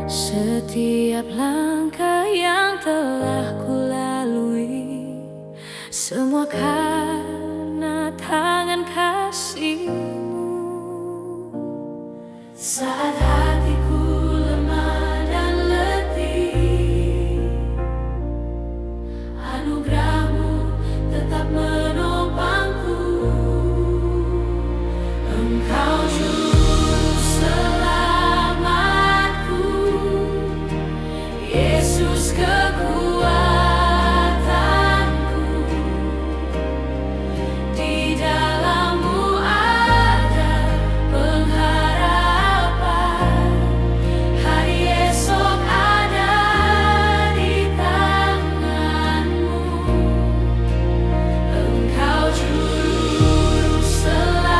Setiap langkah yang telah kulalui, semua karena tangan kasih-Mu. Saat hatiku lemah dan letih, anugerah-Mu tetap menopangku. Engkau juru selamatku, Yesus kekuatanku. Di dalam-Mu ada pengharapan, hari esok ada di tangan-Mu. Engkau juru selamatku,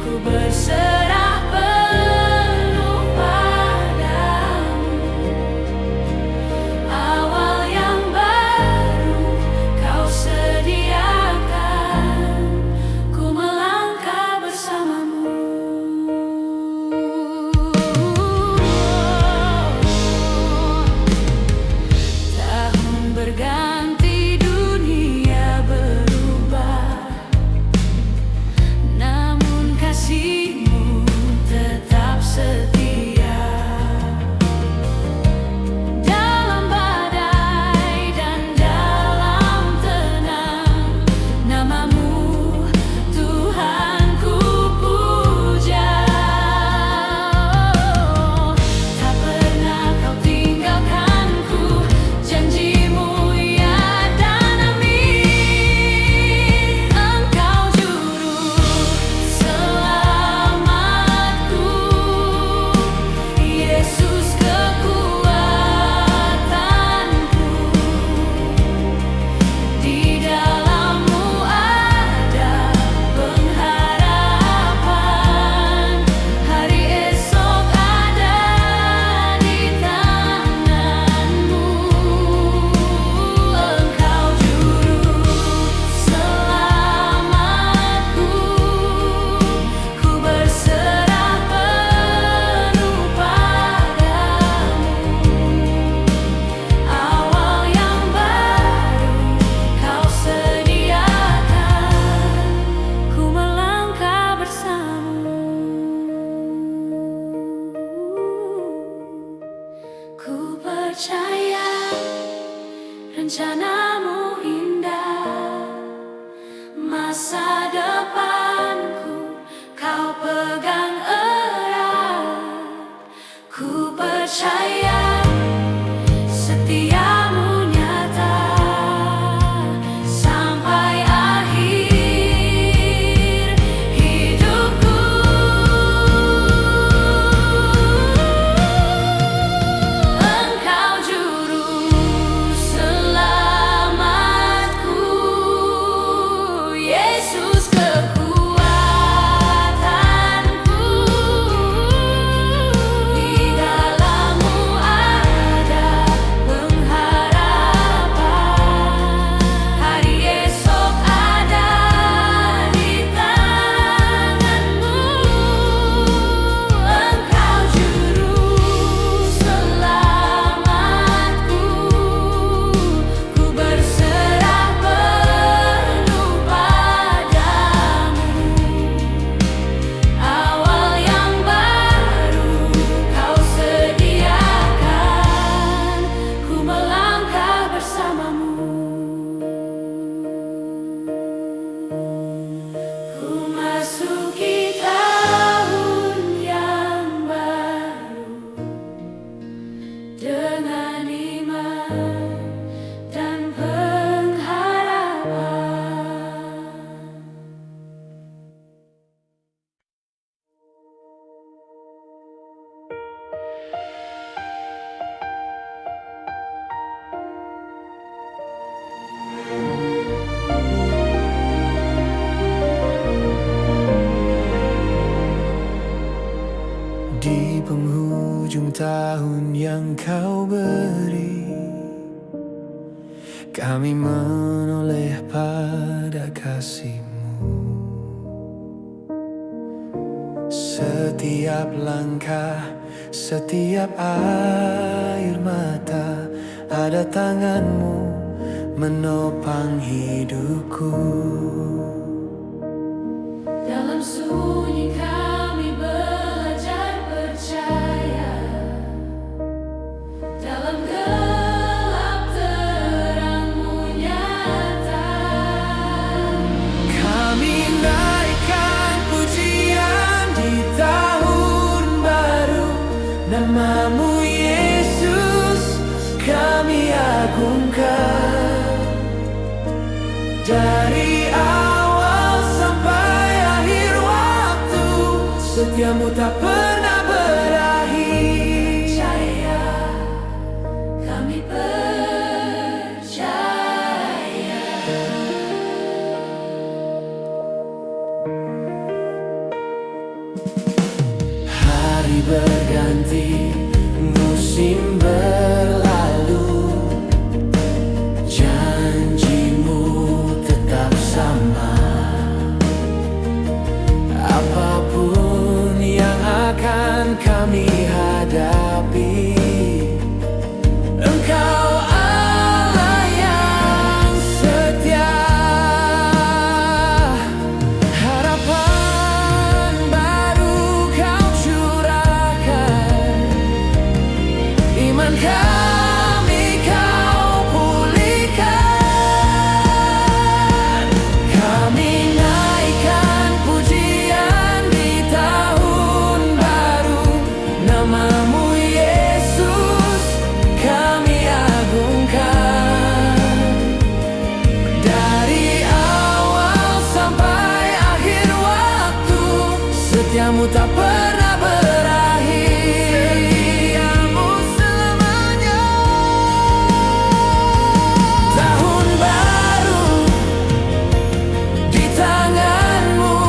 ku berserah penuh padamu. Awal yang baru Kau sediakan, ku melangkah bersama-Mu. Tahun berganti, dunia berubah, namun kasih-Mu tetap setia. Dalam badai dan dalam tenang, nama-Mu Tuhan ku puja. Tak pernah Kau tinggalkanku, janji-Mu ya dan amin. Engkau juru selamatku, Yesus kekuatanku. Di dalam-Mu ada pengharapan, hari esok ada di tangan-Mu. Engkau juru selamatku, ku berserah penuh padamu. Awal yang baru Kau sediakan, ku melangkah bersama-Mu. Ku percaya rencana-Mu indah, masa depanku Kau pegang erat. Ku percaya setia-Mu nyata sampai akhir hidupku. Engkau juru selamatku, Yesus kekuatanku. Di dalam-Mu ada pengharapan, hari esok ada di tangan-Mu. Engkau juru selamatku, ku berserah penuh padamu. Awal yang baru Kau sediakan, ku melangkah bersama-Mu. Ku masuki tahun yang baru dengan iman dan pengharapan. Di penghujung tahun yang Kau beri, kami menoleh pada kasih-Mu. Setiap langkah, setiap air mata, ada tanganmu menopang hidupku. Dalam sunyi kami belajar percaya, dalam gelap terangmu nyata. Kami naikkan pujian di tahun baru, namamu Yesus kami agungkan. Dari awal sampai akhir waktu, setiamu tak pernah berakhir. Percaya, kami percaya. Hari berganti, musim berlalu, janjimu tetap sama. Apapun yang akan kami hadapi, Engkau Allah yang setia. Harapan baru Kau curahkan, iman kami Kau pulihkan. Kami naikkan pujian di tahun baru, namamu Yesus kami agungkan. Dari awal sampai akhir waktu, setiamu tak pernah berakhir. Setiamu selamanya. Tahun baru di tanganmu,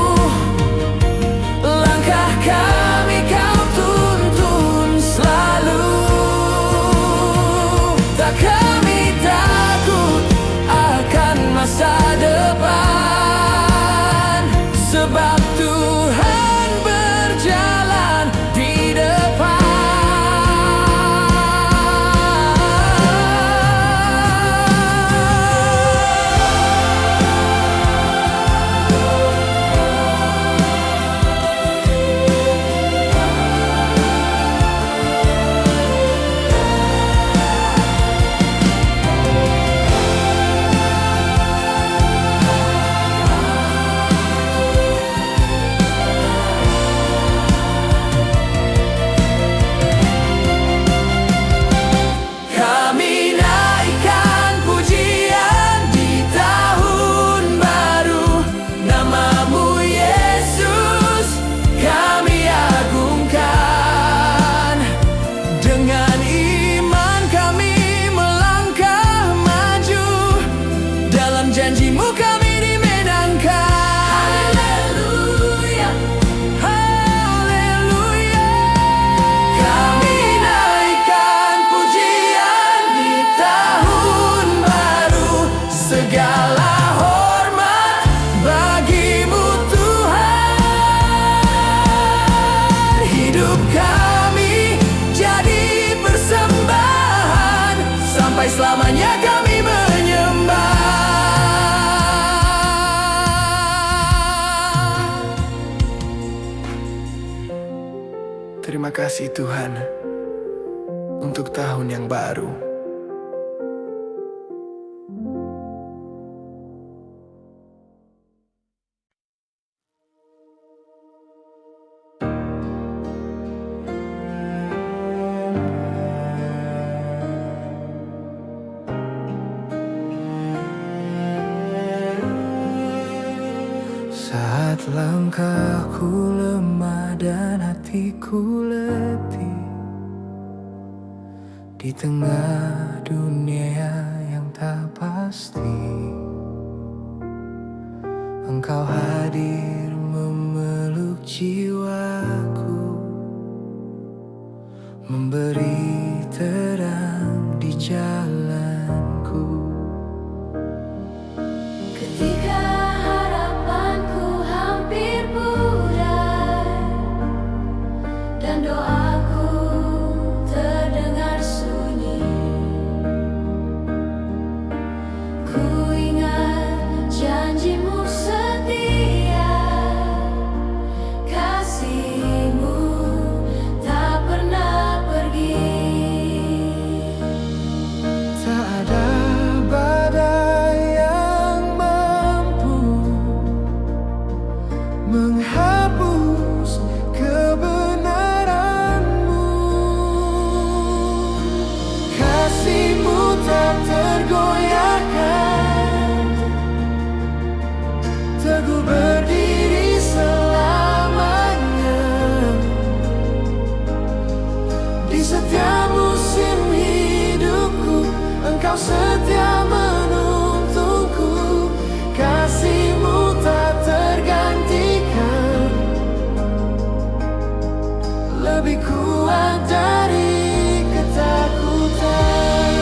langkah kami Kau tuntun selalu. Tak kami takut akan masa depan, sebab Tuhan berjalan di depan. Kami naikkan pujian di tahun baru, namamu Yesus kami agungkan. Dengan iman kami melangkah maju, dalam janjimu kami dimenangkan. Haleluya, Haleluya. Kami naikkan pujian di tahun baru, segala hormat bagimu Tuhan. Hidup kami jadi persembahan, sampai selamanya kami menyembah. Terima kasih Tuhan untuk tahun yang baru. Saat langkahku lemah dan hatiku letih, di tengah dunia yang tak pasti, Engkau hadir memeluk jiwaku, memberi terang di jalanku. ketika harapanku hampir pudar, lebih kuat dari ketakutan.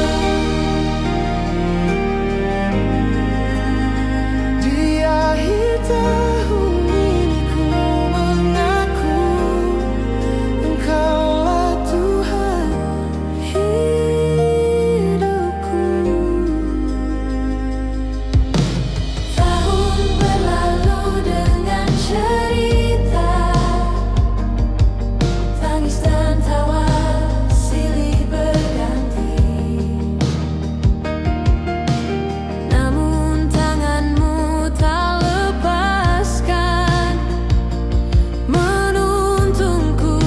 Di akhir tahun ini ku mengaku Engkaulah Tuhan hidupku. Tahun berlalu dengan cerita, tangis dan tawa silih berganti. Namun tanganmu tak lepaskan menuntunku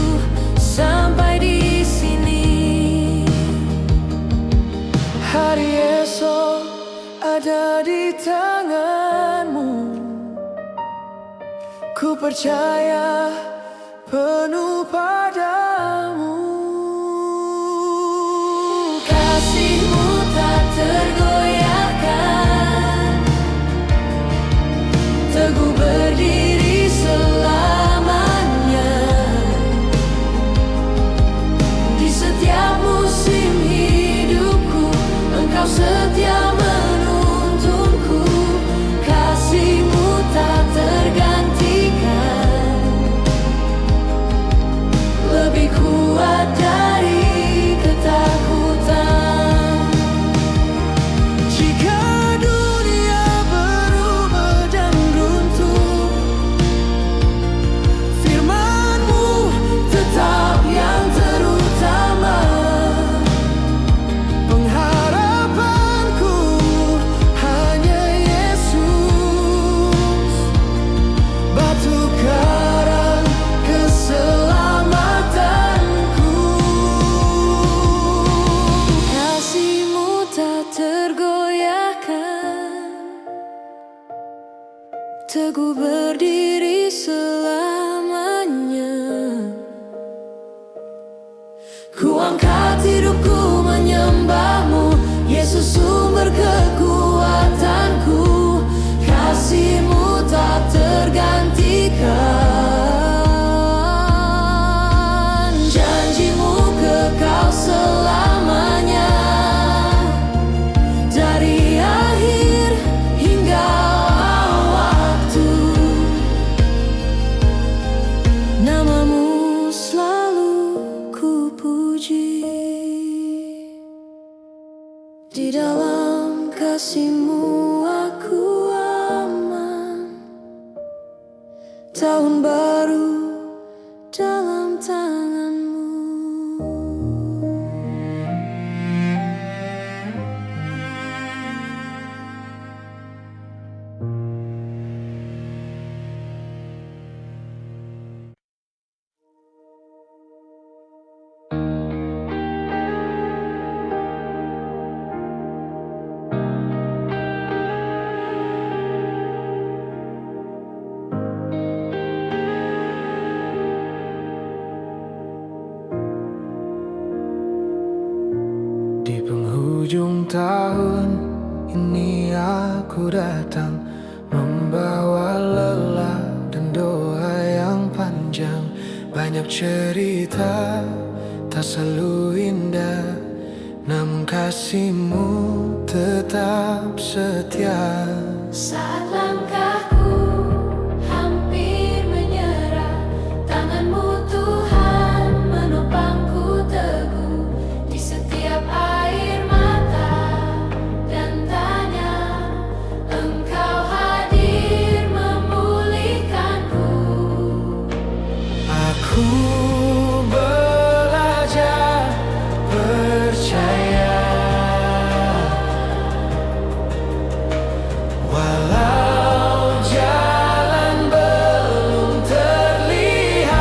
sampai di sini. Hari esok ada di tanganmu. Ku percaya penuh padamu. Kasih-Mu tak tergoyahkan, teguh berdiri selamanya. Di setiap musim hidupku, Engkau setia menuntunku. Kasih-Mu tak tergantikan, lebih kuat dari ketakutan. Jika dunia berubah dan runtuh, firman-Mu tetap yang terutama. Pengharapanku hanya Yesus, batu karang keselamatanku. Kasih-Mu tak tergoyahkan, teguh berdiri selamanya. Ku angkat hidupku menyembah-Mu, Yesus sumber kekuatanku. Kasih-Mu tak tergantikan, janji-Mu kekal selamanya. Dari akhir hingga waktu, nama-Mu selalu ku puji. Di dalam kasih-Mu aku aman, tahun baru dalam tangan-Mu. Di penghujung tahun ini aku datang, membawa lelah dan doa yang panjang. Banyak cerita tak selalu indah, namun kasih-Mu tetap setia. Saat langkahku hampir menyerah, tangan-Mu Tuhan menopangku teguh. Di setiap air mata dan tanya, Engkau hadir memulihkanku. Aku belajar percaya, walau jalan belum terlihat.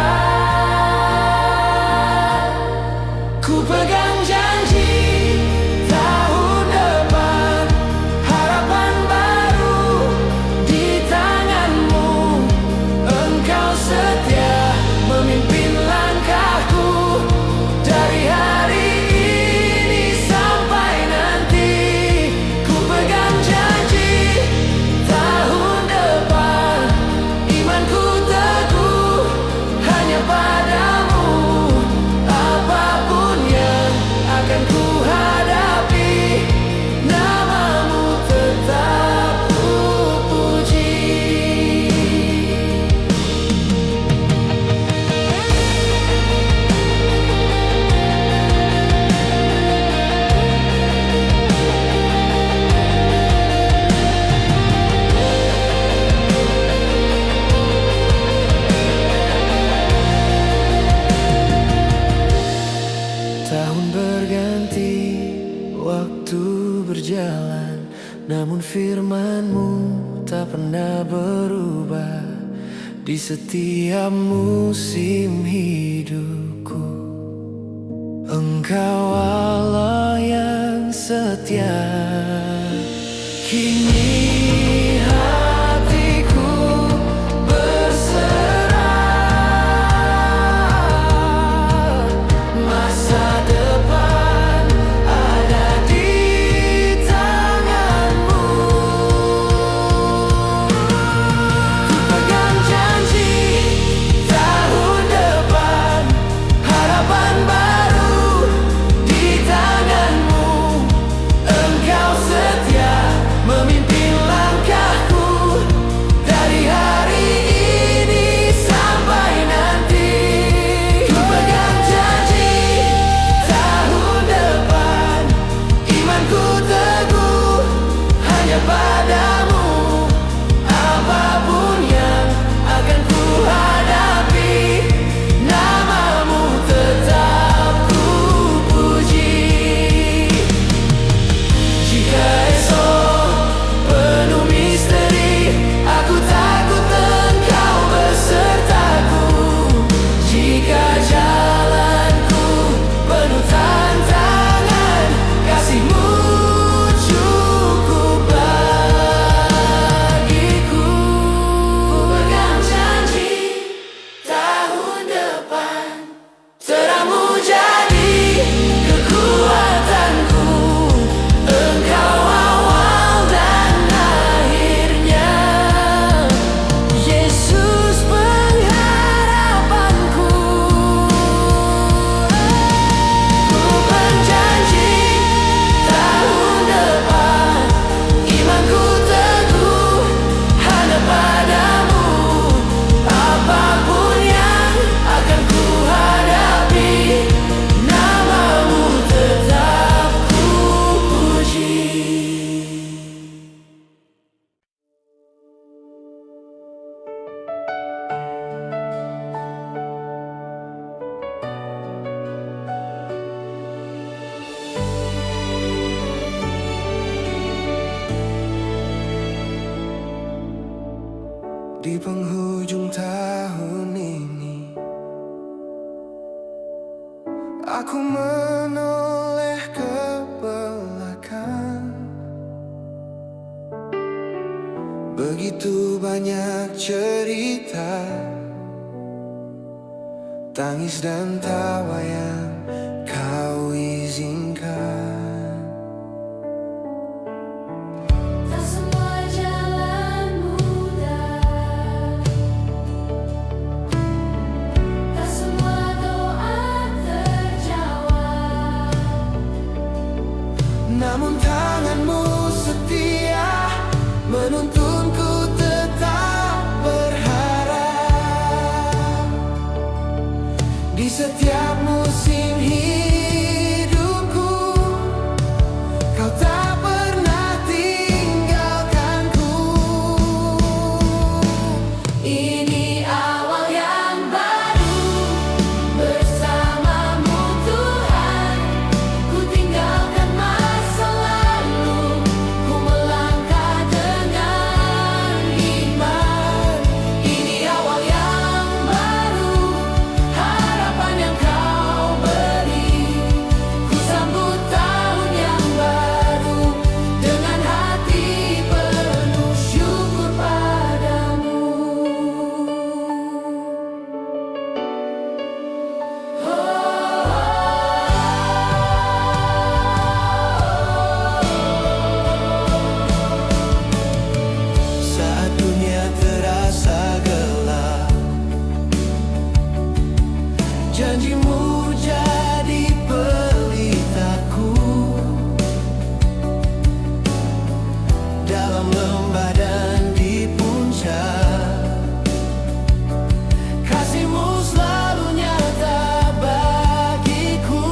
Ku pegang janji tahun depan, harapan baru di tangan-Mu. Engkau setia memimpin namun firman-Mu tak pernah berubah di setiap musim hidupku. Engkau Allah yang setia. Kini hatiku berserah, masa depan ada di tangan-Mu. Ku pegang janji tahun depan, harapan baru di tangan-Mu. Engkau setia memimpin langkahku dari hari ini sampai nanti. Ku pegang janji tahun depan, imanku teguh hanya padamu. Apapun yang akan ku hadapi, nama-Mu tetap ku puji. Jika esok penuh misteri, aku takut Engkau besertaku. Jika jalanku penuh tantangan, kasih-Mu cukup bagiku. Ku pegang janji tahun depan, terang-Mu jadi kekuatanku. Engkau awal dan akhirnya, Yesus pengharapanku. Ku berjanji tahun depan, imanku teguh hanya padamu. Apapun yang akan ku hadapi, nama-Mu tetap ku puji. Di penghujung tahun ini, aku menoleh ke belakang. Begitu banyak cerita, tangis dan tawa yang Kau izinkan. Tak semua jalan mudah, tak semua doa terjawab. Namun tangan-Mu setia menuntunku tetap berharap. Di setiap musim hidupku, Kau tak pernah tinggalkanku. Ini awal yang baru bersama-Mu Tuhan. Ku tinggalkan masa lalu, ku melangkah dengan iman. Ini awal yang baru, harapan yang Kau beri. Ku sambut tahun yang baru dengan hati penuh syukur padamu. Saat dunia terasa gelap, janji-Mu jadi pelitaku. Dalam lembah dan di puncak, kasih-Mu selalu nyata bagiku.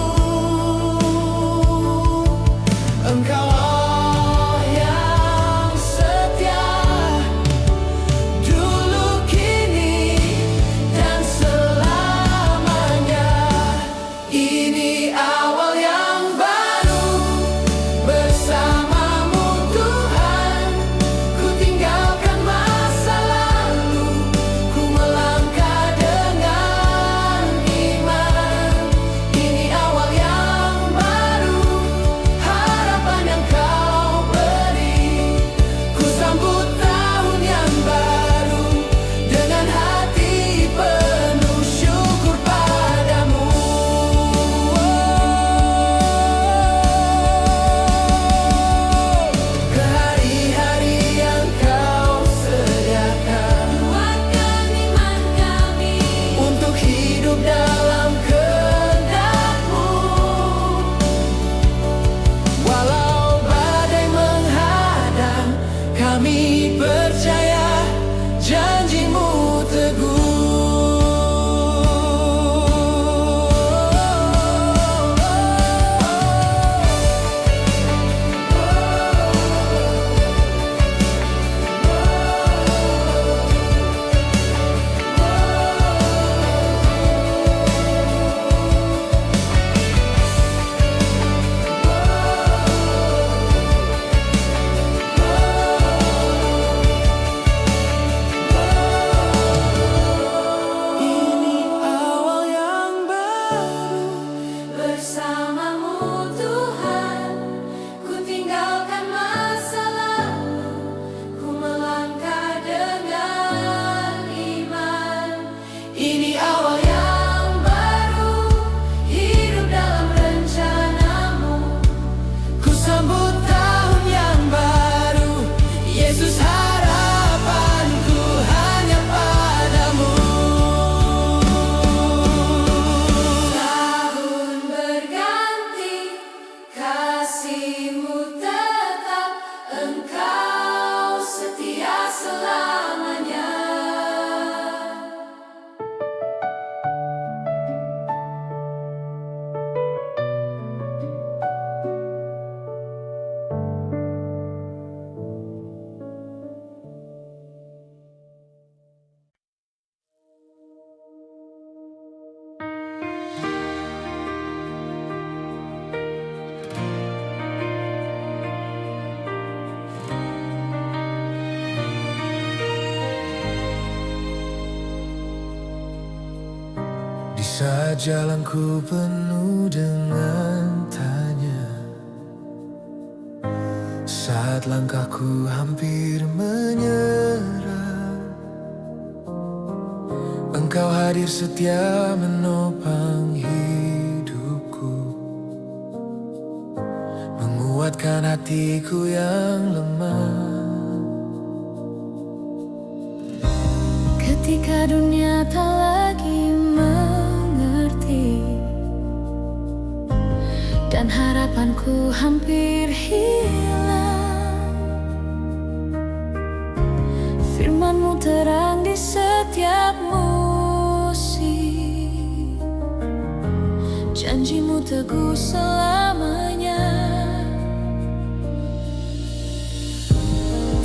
Engkau Allah yang setia, dulu, kini, dan selamanya. Saat jalanku penuh dengan tanya, saat langkahku hampir menyerah, Engkau hadir setia menopang hidupku, menguatkan hatiku yang lemah. Ketika dunia tak lagi mengerti dan harapanku hampir hilang, firman-Mu terang di setiap musim, janji-Mu teguh selamanya.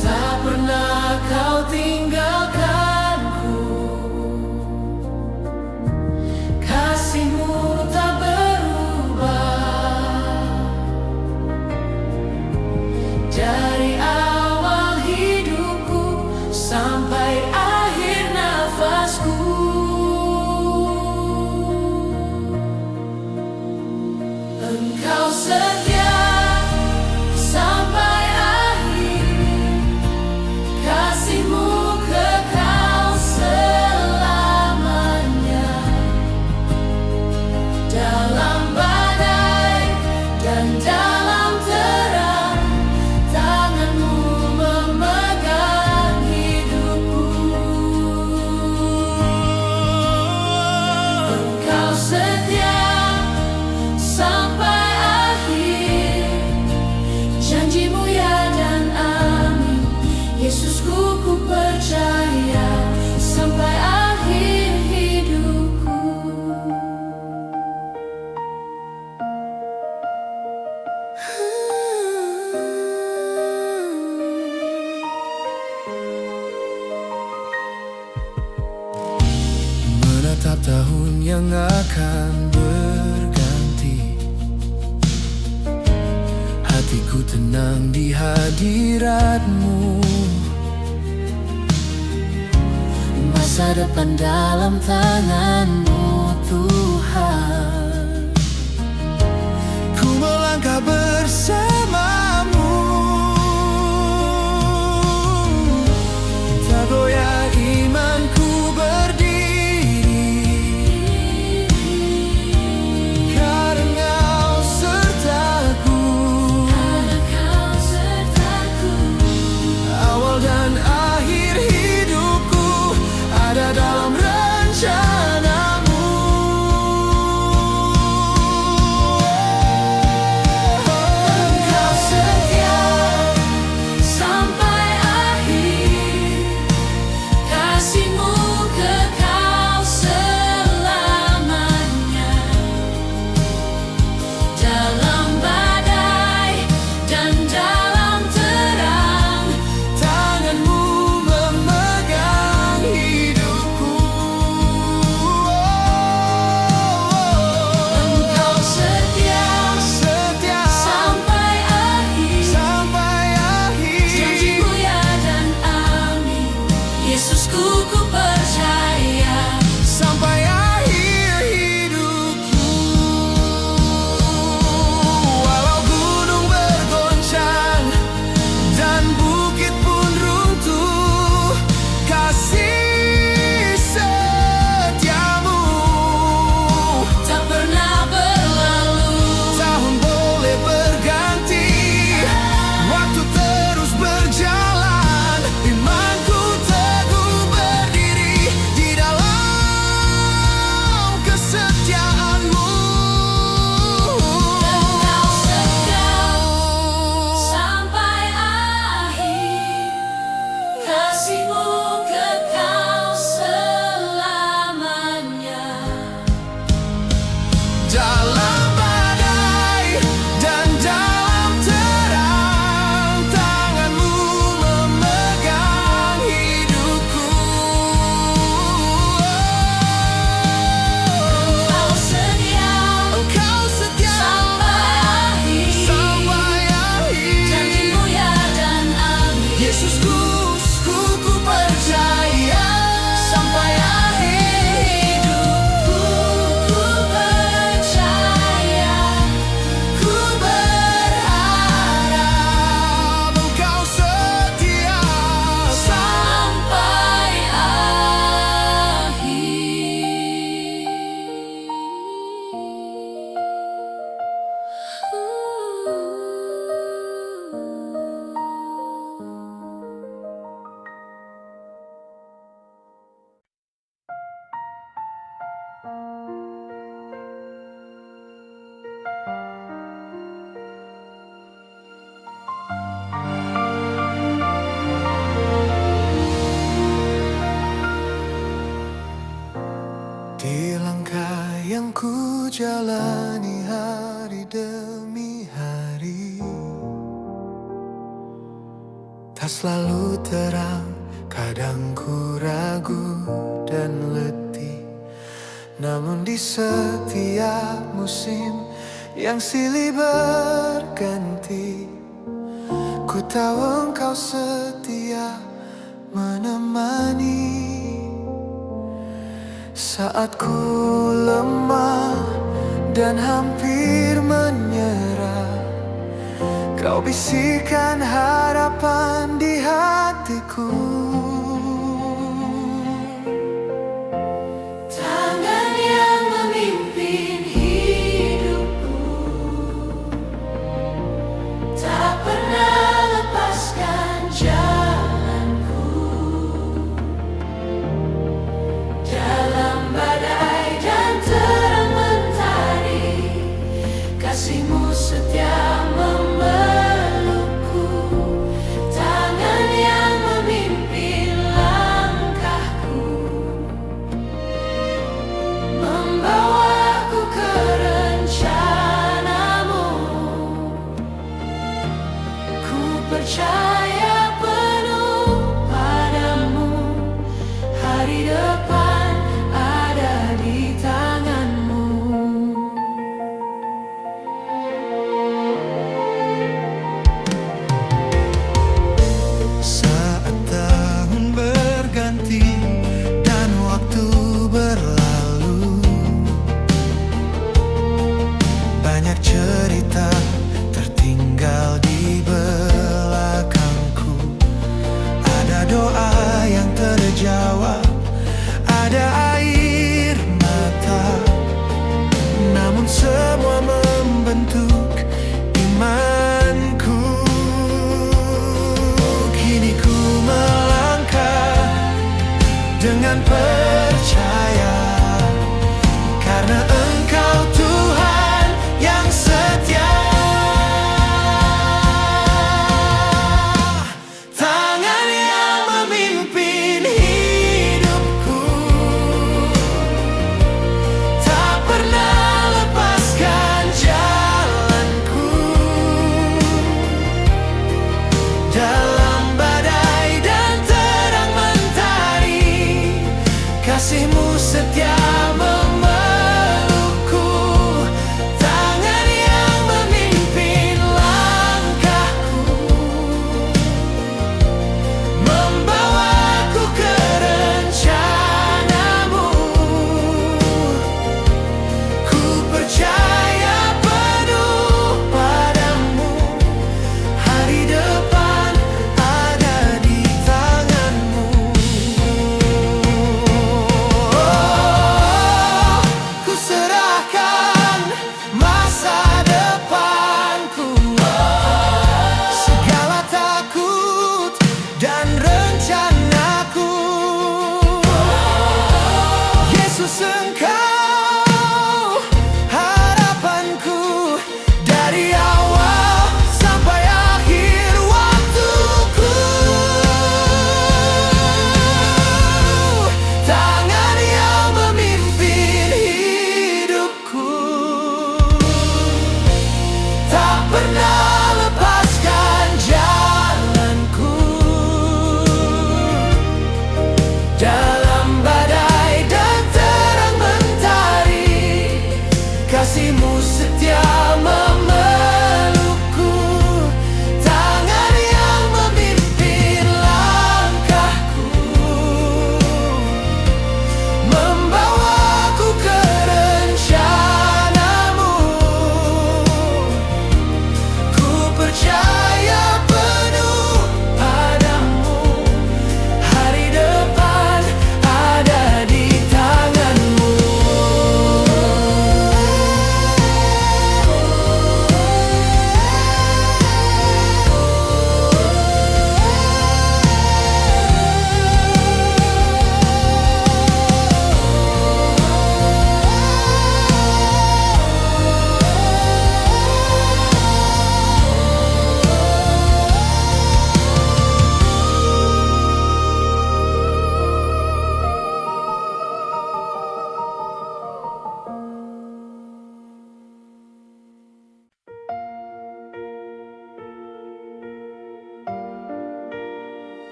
Tak pernah Kau tinggalkanku, kasih-Mu tak berubah. Dari awal hidupku sampai akhir nafasku, Engkau setia sampai akhir, kasih-Mu kekal selamanya. Dalam badai dan dalam terang, tangan-Mu memegang hidupku. Engkau setia sampai akhir, janji-Mu ya dan amin. Yesusku, ku percaya sampai akhir hidupku. Menatap tahun yang akan berganti, hatiku tenang di hadirat-Mu. Masa depan dalam tangan-Mu, Tuhan. Ku melangkah bersama-Mu, tak goyah imanku berdiri, karena Kau sertaku. Awal dan akhir hidupku ada dalam rencana-Mu. yang ku jalani hari demi hari tak selalu terang, kadang ku ragu dan letih. Namun di setiap musim yang silih berganti, ku tahu engkau setia menemani. Saat ku lemah dan hampir menyerah, kau bisikan harapan di hatiku. Tangan yang memimpin hidupku tak pernah lepaskan jalanku. Dalam badai dan terang mentari, kasihmu setia memelukku. Tangan yang memimpin langkahku, membawaku ke rencanamu. Ku percaya penuh padamu, hari depan ada di tanganmu. Saat tahun berganti dan waktu berlalu, banyak cerita tertinggal di belakangku. Ada doa yang terjawab, ada air mata, namun semua membentuk imanku. Kini ku melangkah dengan percaya, karena Engkau Tuhan yang setia. Tangan yang memimpin hidupku tak pernah lepaskan jalanku. Dalam badai dan terang mentari,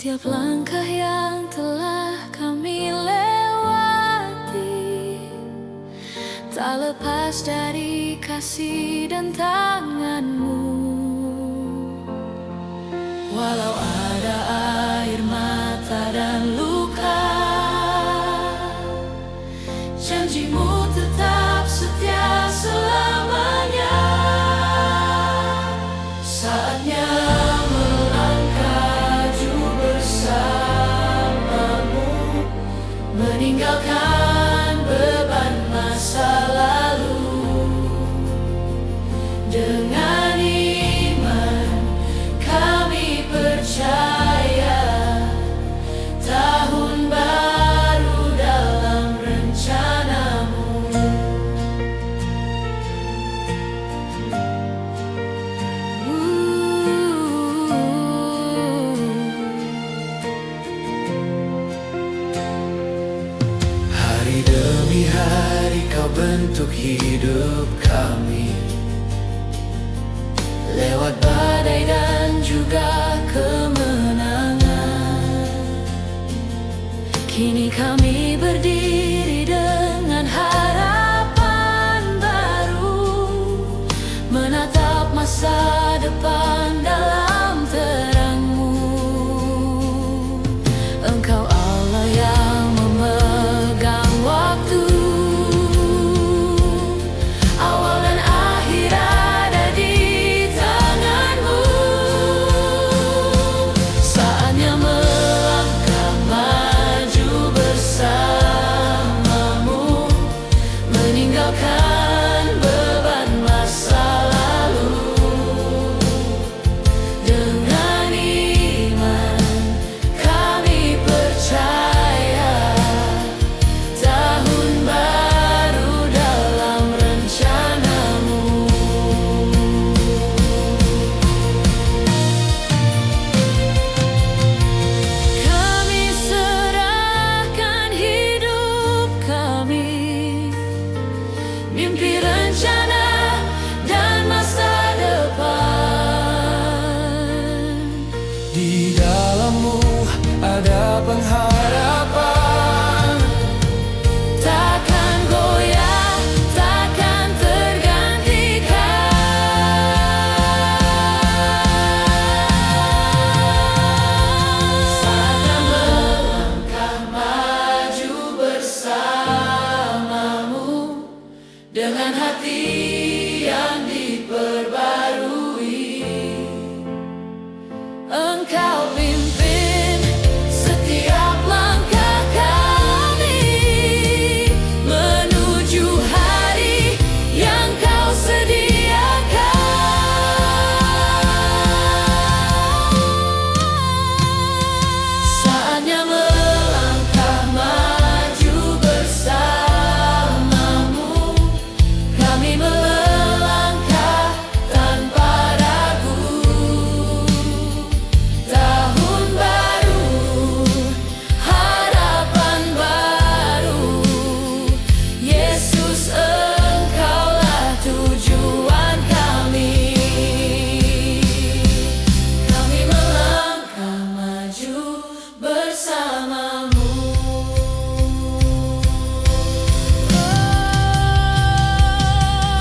Setiap langkah yang telah kami lewati tak lepas dari kasih dan tangan-Mu. Walau ada air mata dan luka, janji-Mu tetap setia selamanya. Saatnya melangkah bersama-Mu, meninggalkan beban masa lalu. Dengan iman kami percaya tahun baru dalam rencana-Mu. Hari demi hari Kau bentuk hidup kami, Lewat badai dan juga kemenangan, kini kami berdiri dengan harapan baru, menatap masa depan dalam terang-Mu. Engkau Allah yang memegang waktu, awal dan akhir ada di tangan-Mu. Saatnya melangkah maju bersama-Mu, meninggalkan beban masa lalu. Dengan iman kami percaya tahun baru dalam rencana-Mu. Kami serahkan hidup kami, mimpi, rencana, dan masa depan. di dalam-Mu ada pengharapan. Takkan goyah, takkan tergantikan. Saatnya melangkah maju bersama-Mu, dengan hati yang diperbarui. Engkau pimpin setiap langkah kami menuju hari yang Kau sediakan. Saatnya melangkah maju bersama-Mu, kami melangkah tanpa ragu. Tahun baru, harapan baru, Yesus Engkaulah tujuan kami. Kami melangkah maju bersama-Mu.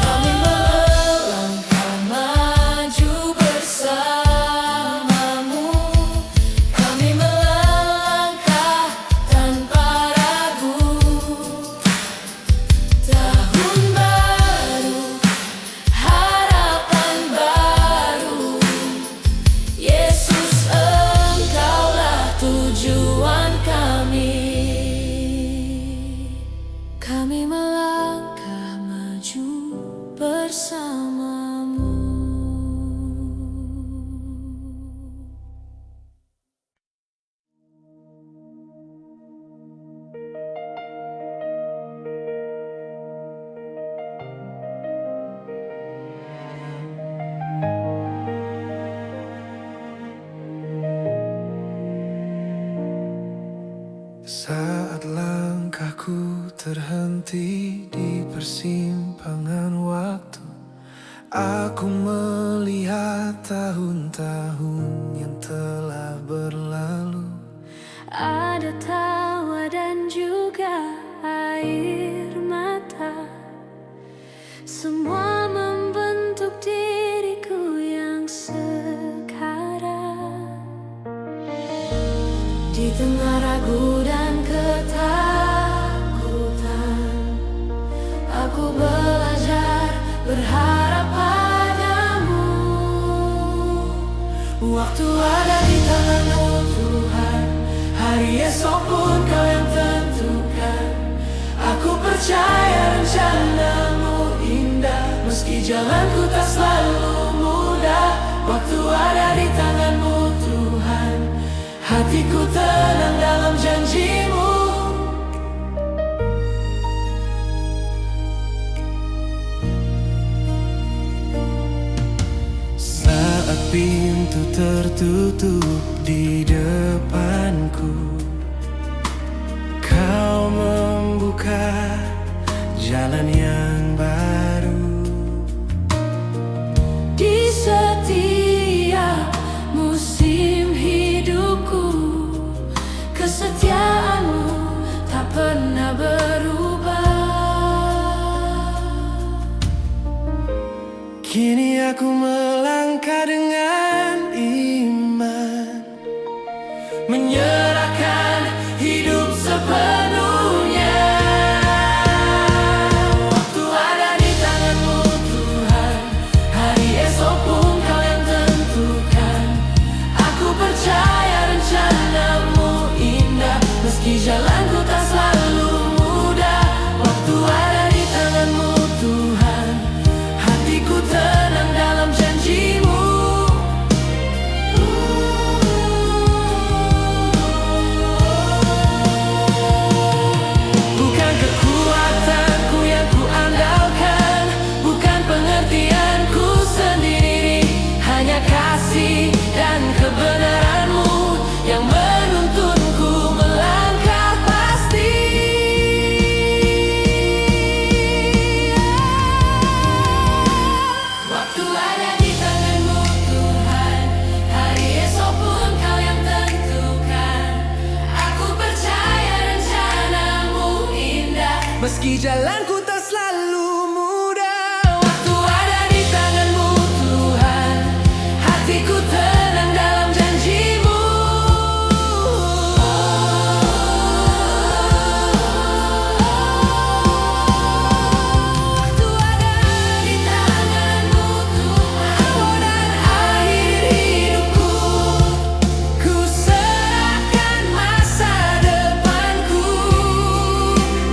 Kami melangkah maju bersama-Mu, kami melangkah tanpa ragu. Tahun baru, harapan baru, Yesus Engkaulah tujuan kami. Kami melangkah maju bersama-Mu. Saat langkahku terhenti di persimpangan waktu, aku melihat tahun-tahun yang telah berlalu. Di tengah ragu dan ketakutan, aku belajar berharap padamu. Waktu ada di tangan-Mu Tuhan, hari esok pun Kau yang tentukan. Aku percaya rencana-Mu indah, meski jalanku tak selalu mudah. Waktu ada di tangan-Mu Tuhan, hatiku tenang dalam janji-Mu. Saat pintu tertutup di depanku, Kau membuka jalan yang baru. Di setiap musim hidupku, kesetiaan-Mu tak pernah berubah. Kini aku melangkah dengan iman, Menyerahkan hidup sepenuhnya. Waktu ada di tangan-Mu Tuhan, hari esok pun Kau yang tentukan. Aku percaya rencana-Mu indah, meski jalanku tak selalu mudah. Waktu ada di tangan-Mu Tuhan, hatiku tenang dalam janji-Mu. Bukan kekuatanku yang ku andalkan, bukan pengertianku sendiri, hanya kasih dan kebenaran-Mu yang menuntunku melangkah pasti. Waktu ada di tangan-Mu Tuhan, hari esok pun Kau yang tentukan. Aku percaya rencana-Mu indah, meski jalanku tak selalu mudah. Waktu ada di tangan-Mu Tuhan, hatiku tenang dalam janji-Mu. Waktu ada di tangan-Mu Tuhan, awal dan akhir hidupku, ku serahkan masa depanku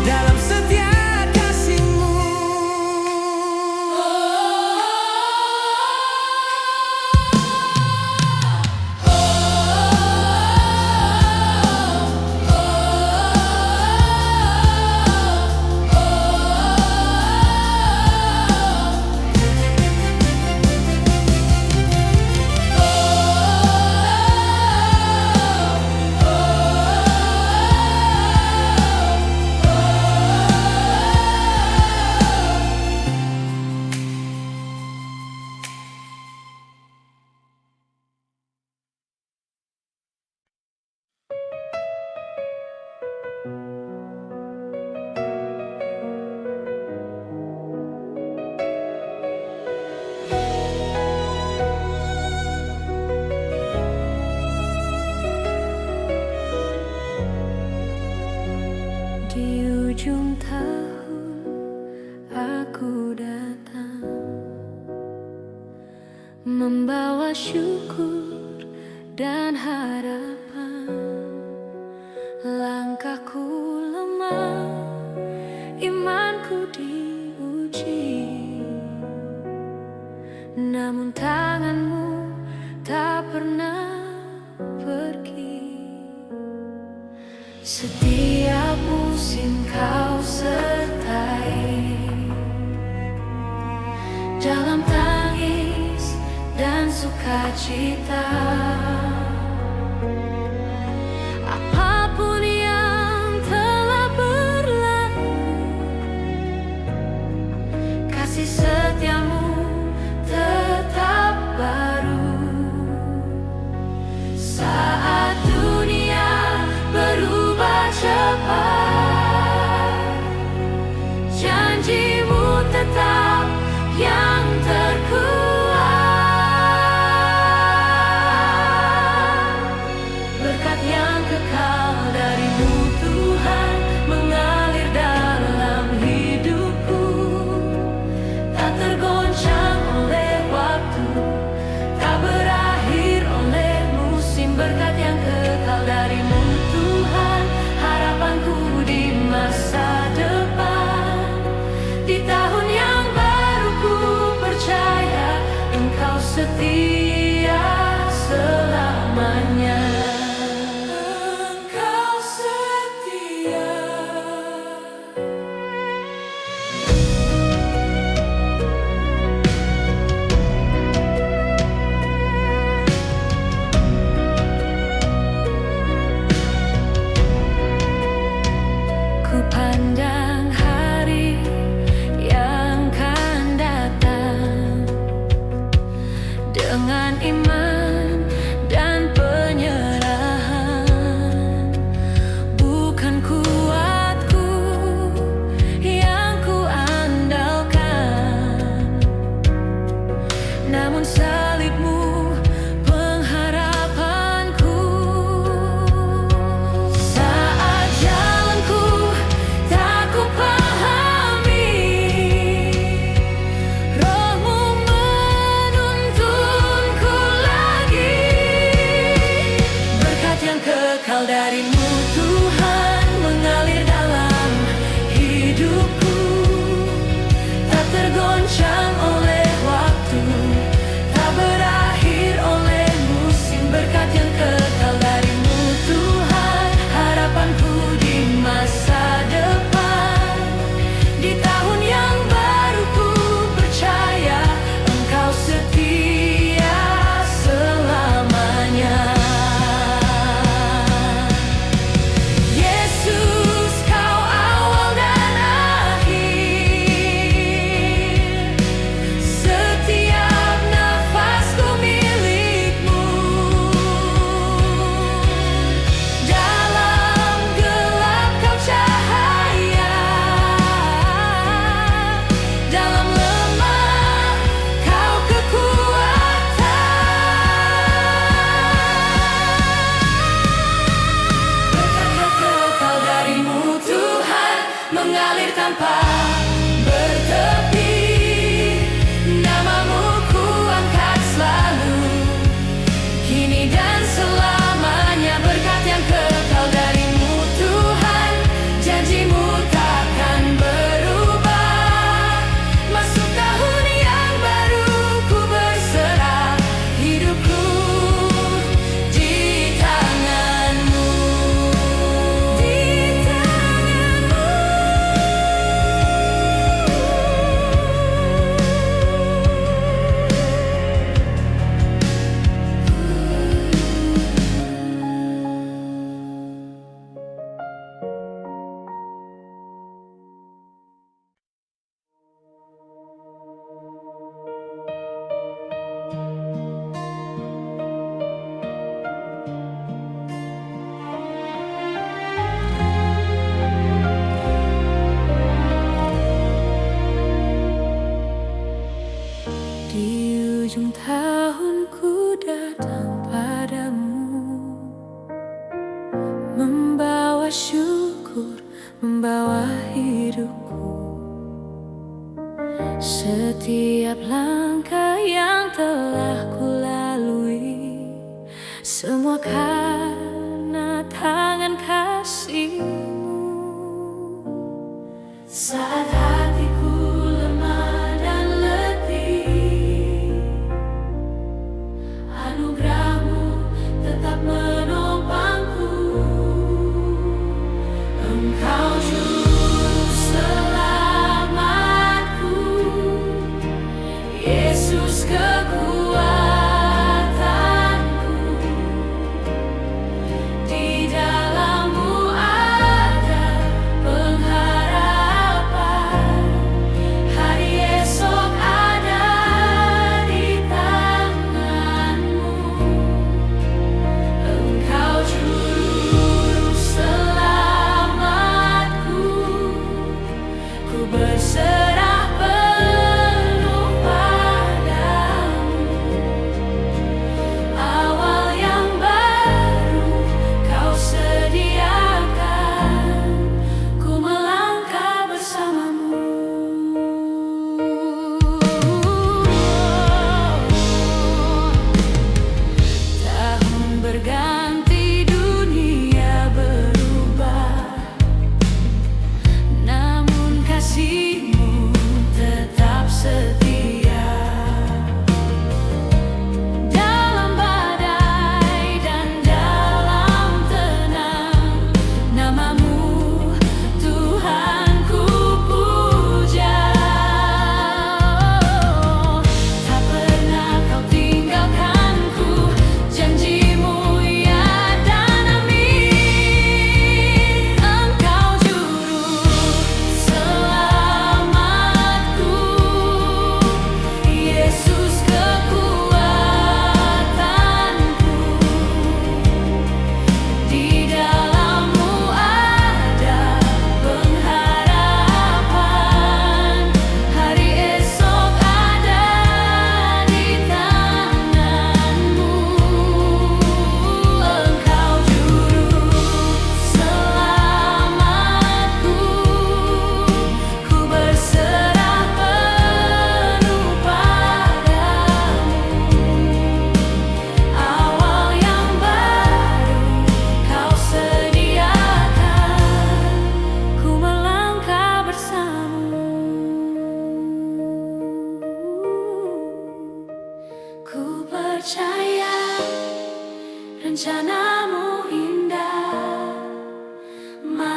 dalam setiap kasih-Mu. Di ujung tahun aku datang, membawa syukur dan harapan. Langkahku lemah, imanku diuji, namun tangan-Mu tak pernah pergi. Setiap musim Kau sertai, dalam tangis dan sukacita. Apapun yang telah berlalu, kasih setia-Mu tetap baru. Saat dunia berubah cepat, janji-Mu tetap yang terkuat. berkat yang kekal dari-Mu Tuhan mengalir dalam hidupku, tak tergoncang oleh waktu, tak berakhir oleh musim. Berkat yang kekal dari-Mu Tuhan, harapanku di masa depan. Di tahun yang baru ku percaya Engkau setia selamanya. Engkau setia. Ku pandang hari yang akan datang dengan iman dan penyerahan. Bukan kuatku yang ku andalkan, namun salib-Mu pengharapanku. Saat jalanku tak ku pahami, Roh-Mu menuntunku lagi. Berkat yang kekal dari-Mu Tuhan mengalir dalam hidupku, tak tergoncang oleh waktu, tak berakhir oleh musim. Berkat yang kekal dari-Mu Tuhan, harapanku di masa depan. Di tahun yang baru ku percaya Engkau setia selamanya. Yesus, Kau awal dan akhir, setiap nafasku milik-Mu. Dalam gelap Kau cahaya, dalam lemah Kau kekuatan. Berkat yang kekal dari-Mu Tuhan mengalir tanpa bertepi. Nama-Mu ku angkat selalu, kini dan selamanya. Berkat yang kekal dari-Mu Tuhan, janji-Mu takkan berubah. Masuk tahun yang baru ku berserah hidupku di tangan-Mu. Di tangan-Mu. Di ujung tahun ku datang padamu, membawa syukur, membawa hidupku. Setiap langkah yang telah ku lalui, semua karena tangan kasih-Mu. Saat hatiku lemah dan letih, anugerah-Mu tetap menopangku. Engkau juru selamatku, Yesus kekuatanku.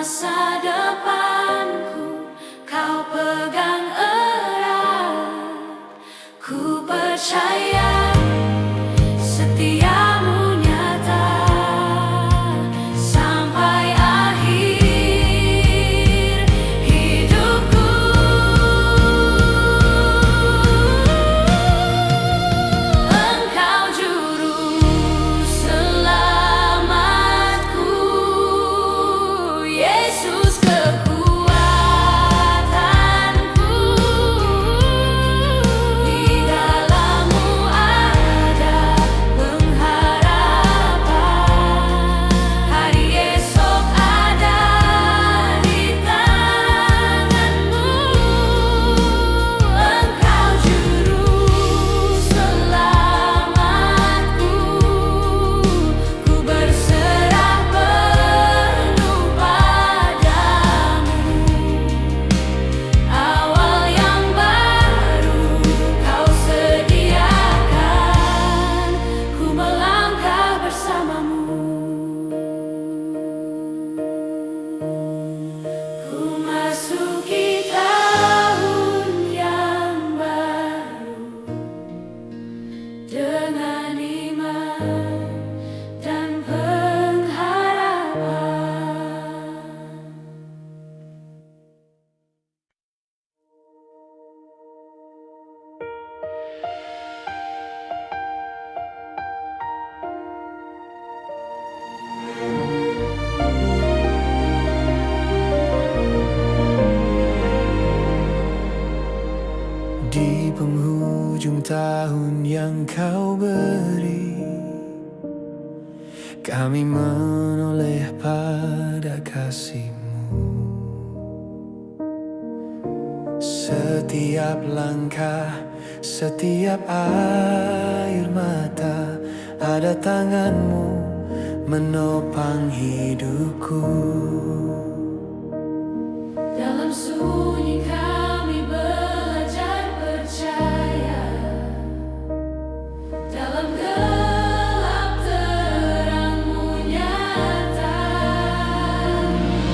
masa depanku kau pegang erat. Ku percaya setiamu nyata sampai akhir hidupku. Engkau juru selamatku, Yesus kekuatanku. Di dalammu ada pengharapan, hari esok ada di tanganmu. Engkau juru selamatku, ku berserah penuh padamu. Awal yang baru kau sediakan, ku melangkah bersamamu. Ku masuki tahun yang baru dengan iman dan pengharapan. Di penghujung tahun yang kau beri, kami menoleh pada kasih-Mu. Setiap langkah, setiap air mata, ada tangan-Mu menopang hidupku. Dalam sunyi kami belajar percaya, dalam gelap terang-Mu nyata.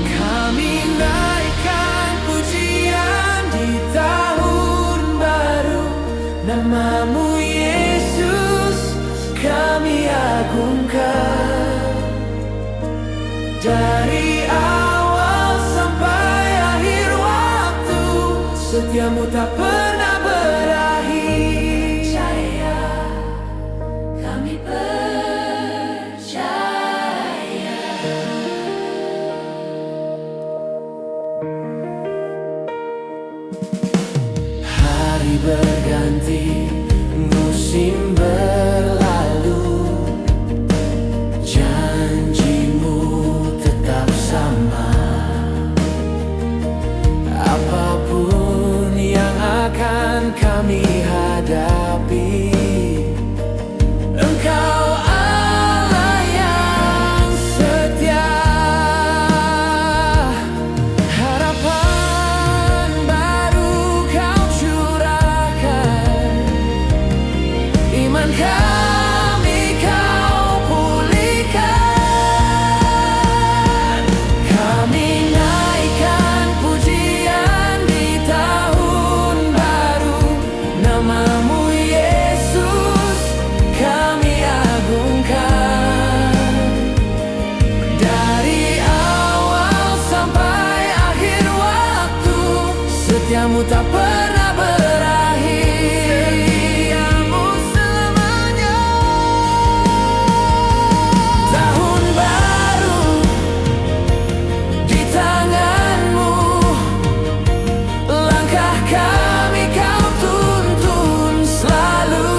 Kami naikkan pujian di tahun baru, nama-Mu Yesus kami agungkan. Dari awal sampai akhir waktu, setiamu tak pernah berakhir. Percaya, kami percaya. Hari berganti, musim berlalu, janji-Mu tetap sama. Apapun yang akan kami hadapi, Engkau Allah yang setia. Harapan baru Kau curahkan, iman kami Kau pulihkan. Kami naikkan pujian di tahun baru, nama-Mu Yesus kami agungkan. Dari awal sampai akhir waktu, setiamu tak pernah berakhir. Setiamu selamanya. Tahun baru di tangan-Mu, langkah kami Kau tuntun selalu.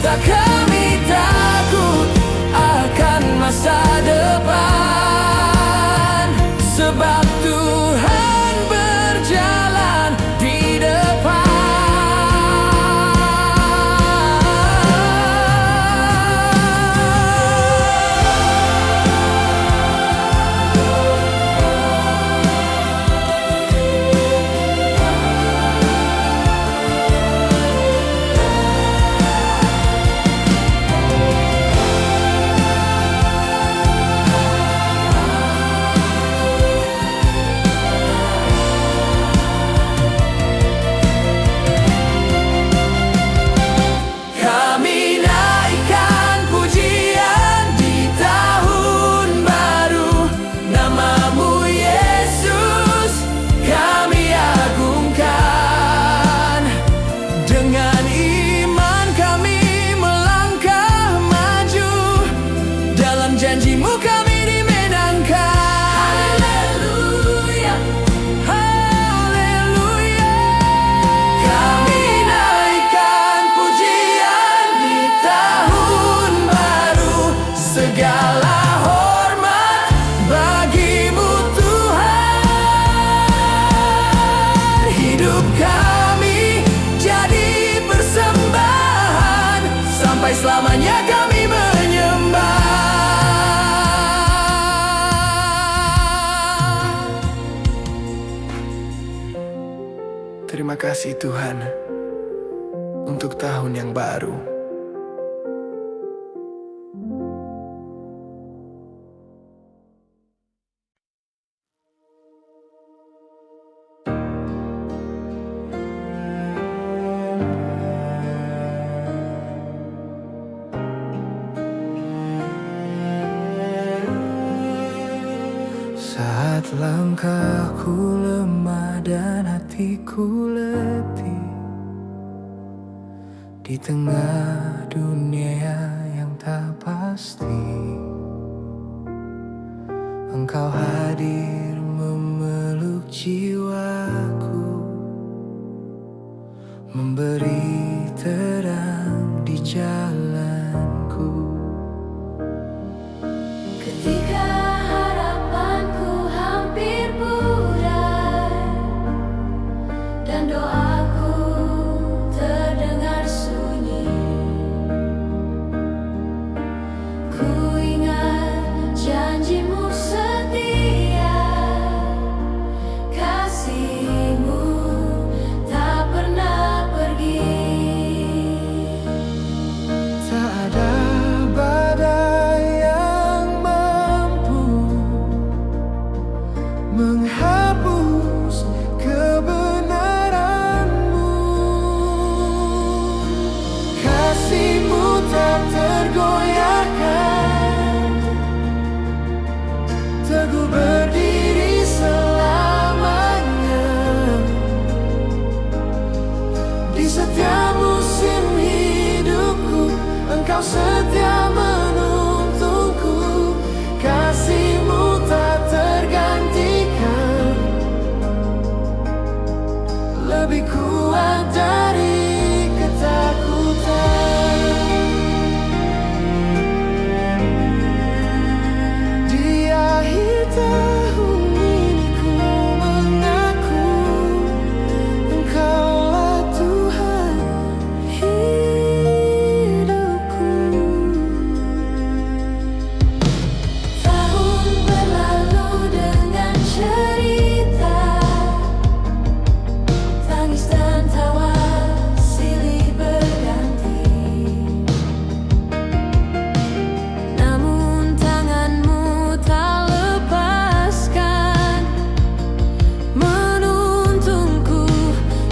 Tak kami takut akan masa depan, sebab Tuhan berjanji janjimu kami dimenangkan. Haleluya, Haleluya. Kami naikkan pujian di tahun baru. Segala hormat bagimu Tuhan. Hidup kami jadi persembahan, sampai selamanya kami menyembah. Terima kasih Tuhan untuk tahun yang baru. Saat langkahku lemah dan hatiku letih, di tengah dunia yang tak pasti, Engkau hadir memeluk jiwaku, memberi terang di jalanku. ketika harapanku hampir pudar dan doaku terdengar sunyi, ku ingat janjimu setia, kasihmu tak pernah pergi. Tak ada badai yang mampu menghapus kebenaranmu. Kasihmu tak tergoyahkan, teguh berdiri selamanya. Di setiap musim hidupku, Engkau setia menuntunku. Kasihmu tak tergantikan, lebih kuat dari ketakutan. Di akhir tahun ini ku mengaku, Engkaulah Tuhan hidupku. Tahun berlalu dengan cerita, tangis dan tawa silih berganti. Namun tanganmu tak lepaskan, menuntunku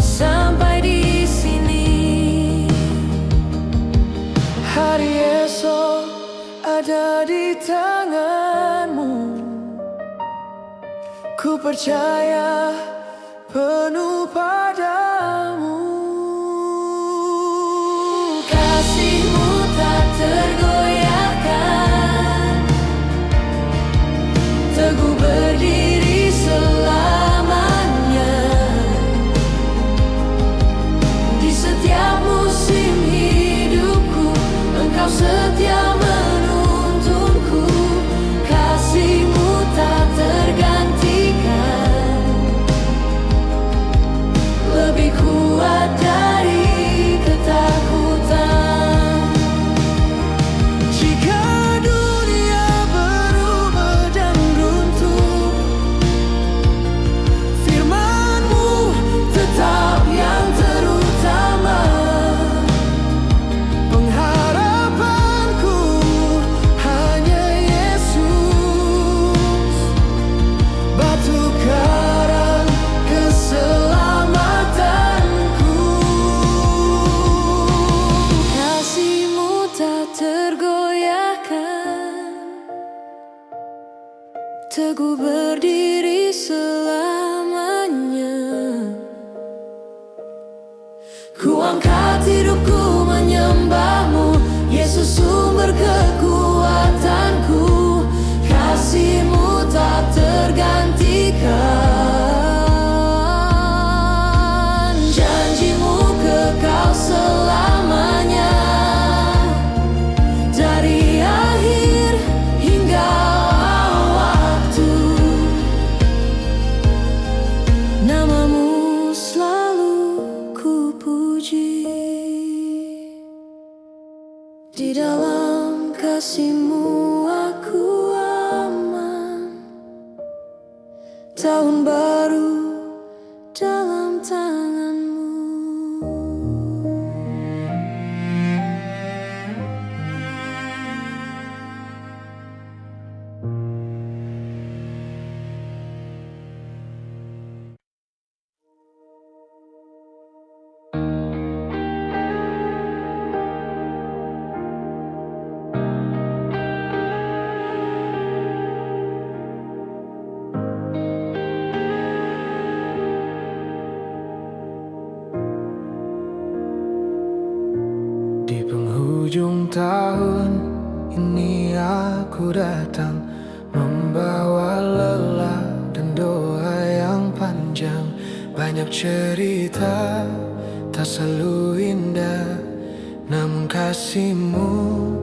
sampai di sini. Hari esok ada di tanganmu, ku percaya penuh padamu. Kasihmu tak tergoyahkan, teguh berdiri selamanya. Di setiap musim hidupku, Engkau setia menuntunku. Kasihmu tak tergantikan, lebih kuat dari ketakutan. Jika dunia berubah dan runtuh, firman-Mu tetap yang terutama. Pengharapanku hanya Yesus, batu karang keselamatanku. Kasihmu tak tergoyahkan, teguh berdiri selamanya. Ku angkat hidupku menyembah-Mu, Yesus sumber kekuatanku. kasihmu aku aman. Tahun baru dalam tanganmu. Di penghujung tahun ini aku datang, membawa lelah dan doa yang panjang. Banyak cerita tak selalu indah, namun kasihmu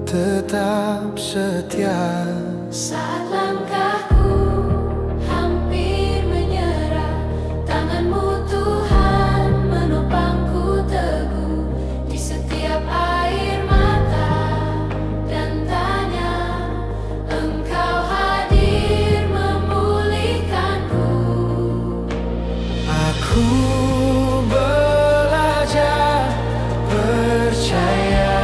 tetap setia. Saat langkahku hampir menyerah, tanganmu Tuhan menopangku teguh. Di setiap air mata dan tanya, Engkau hadir memulihkanku. Aku belajar percaya,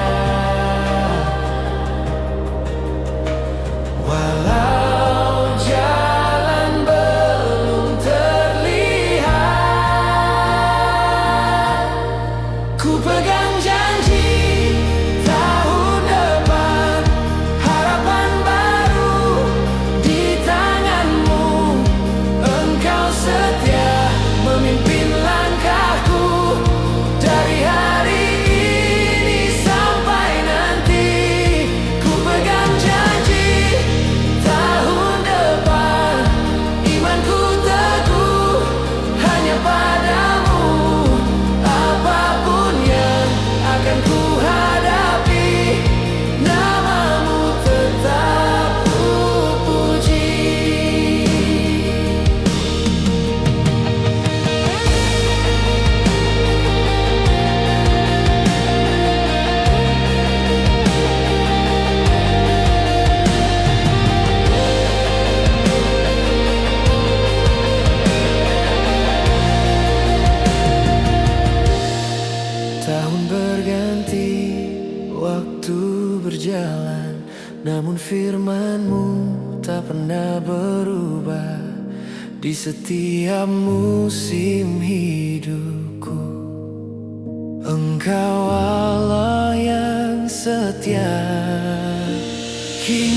walau jalan belum terlihat. Ku pegang janji tahun depan, harapan baru di tanganmu. Engkau setia memimpin langkahku, dari hari ini sampai nanti. Ku pegang janji tahun depan, imanku teguh hanya padamu. Apapun yang akan ku hadapi, namamu tetap ku puji. Tahun berganti, waktu berjalan, namun firman-Mu tak pernah berubah. Di setiap musim hidupku, Engkau Allah yang setia. Hingga